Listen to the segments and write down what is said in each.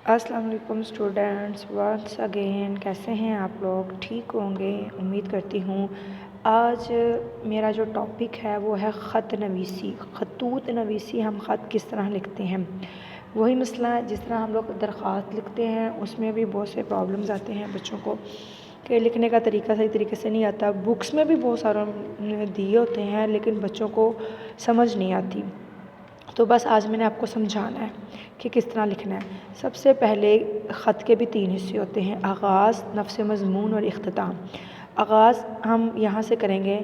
السلام علیکم students, once again کیسے ہیں آپ لوگ؟ ٹھیک ہوں گے امید کرتی ہوں۔ آج میرا جو ٹاپک ہے وہ ہے خط نویسی، خطوط نویسی۔ ہم خط کس طرح لکھتے ہیں، وہی مسئلہ ہے جس طرح ہم لوگ درخواست لکھتے ہیں، اس میں بھی بہت سے پرابلمز آتے ہیں بچوں کو کہ لکھنے کا طریقہ صحیح طریقے سے نہیں آتا۔ بکس میں بھی بہت سارے دیے ہوتے ہیں لیکن بچوں کو سمجھ نہیں آتی، تو بس آج میں نے آپ کو سمجھانا ہے کہ کس طرح لکھنا ہے۔ سب سے پہلے خط کے بھی 3 حصے ہوتے ہیں: آغاز، نفس مضمون اور اختتام۔ آغاز ہم یہاں سے کریں گے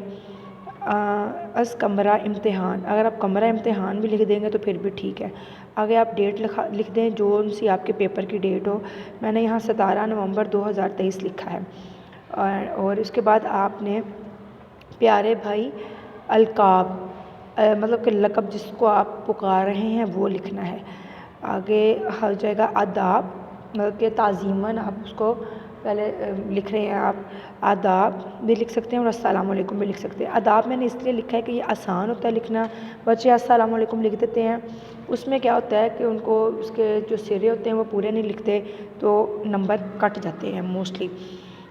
از کمرہ امتحان۔ اگر آپ کمرہ امتحان بھی لکھ دیں گے تو پھر بھی ٹھیک ہے۔ آگے آپ ڈیٹ لکھ دیں جو سی آپ کے پیپر کی ڈیٹ ہو۔ میں نے یہاں 17 نومبر 2023 لکھا ہے، اور اس کے بعد آپ نے پیارے بھائی القاب، مطلب کہ لقب جس کو آپ پکار رہے ہیں وہ لکھنا ہے۔ آگے ہو جائے گا آداب، مطلب کہ تعظیماً آپ اس کو پہلے لکھ رہے ہیں۔ آپ آداب بھی لکھ سکتے ہیں اور السلام علیکم بھی لکھ سکتے ہیں۔ آداب میں نے اس لیے لکھا ہے کہ یہ آسان ہوتا ہے لکھنا، بچے السلام علیکم لکھ دیتے ہیں، اس میں کیا ہوتا ہے کہ ان کو اس کے جو سرے ہوتے ہیں وہ پورے نہیں لکھتے تو نمبر کٹ جاتے ہیں موسٹلی،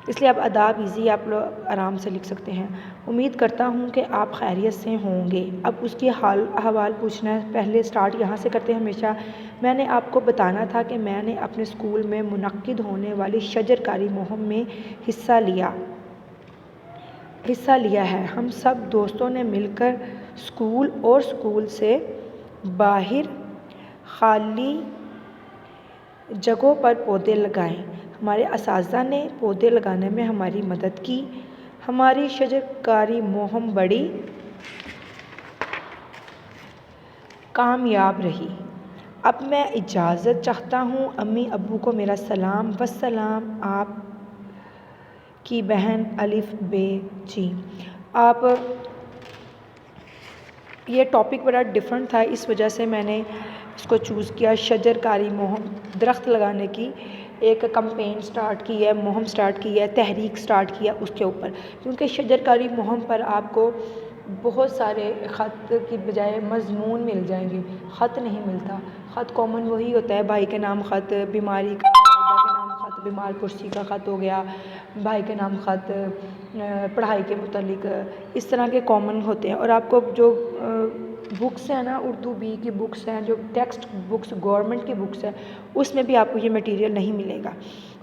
اس لیے آپ آداب ایزی آپ لوگ آرام سے لکھ سکتے ہیں۔ امید کرتا ہوں کہ آپ خیریت سے ہوں گے۔ اب اس کی حال احوال پوچھنا ہے، پہلے سٹارٹ یہاں سے کرتے ہیں ہمیشہ۔ میں نے آپ کو بتانا تھا کہ میں نے اپنے اسکول میں منعقد ہونے والی شجر کاری مہم میں حصہ لیا ہے۔ ہم سب دوستوں نے مل کر اسکول اور اسکول سے باہر خالی جگہوں پر پودے لگائے۔ ہمارے اساتذہ نے پودے لگانے میں ہماری مدد کی۔ ہماری شجر کاری مہم بڑی کامیاب رہی۔ اب میں اجازت چاہتا ہوں۔ امی ابو کو میرا سلام۔ والسلام، آپ کی بہن الف ب جی۔ آپ یہ ٹاپک بڑا ڈیفرنٹ تھا، اس وجہ سے میں نے اس کو چوز کیا۔ شجر کاری مہم، درخت لگانے کی ایک کمپین سٹارٹ کی ہے، مہم سٹارٹ کی ہے، تحریک سٹارٹ کیا اس کے اوپر، کیونکہ شجر کاری مہم پر آپ کو بہت سارے خط کی بجائے مضمون مل جائیں گے، خط نہیں ملتا۔ خط کامن وہی ہوتا ہے، بھائی کے نام خط، بیماری کا، والدہ کے نام خط، بیمار پرسی کا خط ہو گیا، بھائی کے نام خط، پڑھائی کے متعلق، اس طرح کے کامن ہوتے ہیں۔ اور آپ کو جو بکس ہیں نا، اردو بی کی بکس ہیں، جو ٹیکسٹ بکس گورنمنٹ کی بکس ہیں، اس میں بھی آپ کو یہ مٹیریل نہیں ملے گا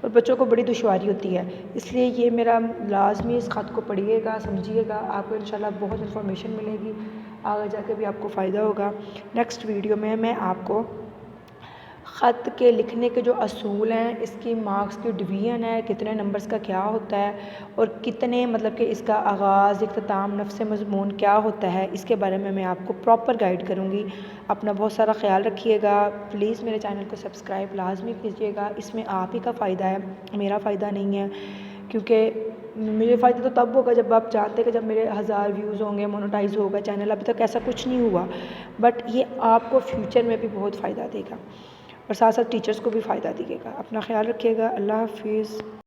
اور بچوں کو بڑی دشواری ہوتی ہے۔ اس لیے یہ میرا لازمی اس خط کو پڑھیے گا، سمجھیے گا، آپ کو انشاءاللہ بہت انفارمیشن ملے گی، آگے جا کے بھی آپ کو فائدہ ہوگا۔ نیکسٹ ویڈیو میں آپ کو خط کے لکھنے کے جو اصول ہیں، اس کی مارکس کی ڈویژن ہے، کتنے نمبرز کا کیا ہوتا ہے، اور کتنے مطلب کہ اس کا آغاز، اختتام، نفس مضمون کیا ہوتا ہے، اس کے بارے میں آپ کو پراپر گائیڈ کروں گی۔ اپنا بہت سارا خیال رکھیے گا، پلیز میرے چینل کو سبسکرائب لازمی کیجیے گا، اس میں آپ ہی کا فائدہ ہے، میرا فائدہ نہیں ہے، کیونکہ مجھے فائدہ تو تب ہوگا جب آپ جانتے کہ جب میرے 1000 ویوز ہوں گے، مونوٹائز ہوگا چینل۔ ابھی تک ایسا کچھ نہیں ہوا، بٹ یہ آپ کو فیوچر میں بھی بہت فائدہ دے گا، اور ساتھ ساتھ ٹیچرز کو بھی فائدہ دے گا۔ اپنا خیال رکھیے گا، اللہ حافظ۔